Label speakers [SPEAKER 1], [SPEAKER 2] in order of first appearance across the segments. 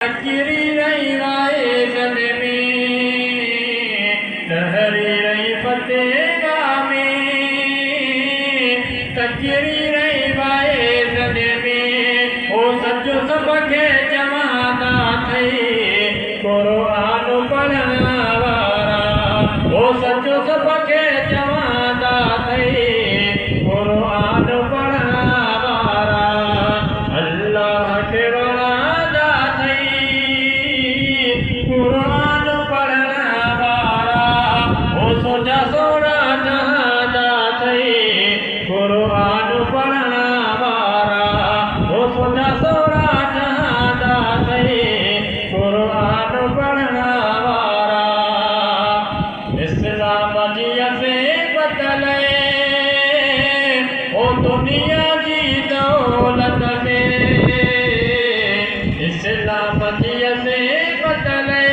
[SPEAKER 1] गिरी रही वाइज़ल में, लहरी रही फतेहगाह में, तकरी रही वाइज़ल में। ओ सचो सबके जमाता थई कुरान पढ़ण वारा, ओ सचो सबके जमाता थई कुरान पढ़ण वारा। अल्लाह के वलादा थई कुरान पढ़ण वारा, ओ सोचा सोना जहादा थई कुरान पढ़ण वारा, ओ सोचा सोना जहादा थई कुरान पढ़ण वारा। इस्लाम जी असे बदले ओ दुनिया जी दौलत में, इस्लाम जी असे बदले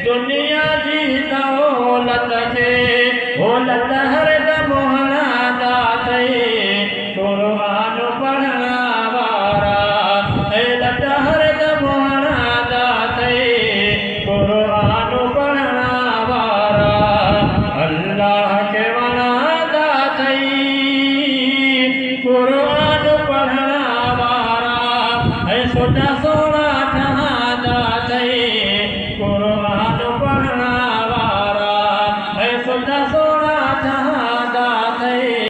[SPEAKER 1] दुनिया जी दौलत खे। दौलत हरदम हणादा थई कुरान पढ़ण वारा, दौलत हरदम हणादा थई कुरान पढ़ण वारा। अल्लाह के वणादा थई कुरान पढ़ण वारा, सोचा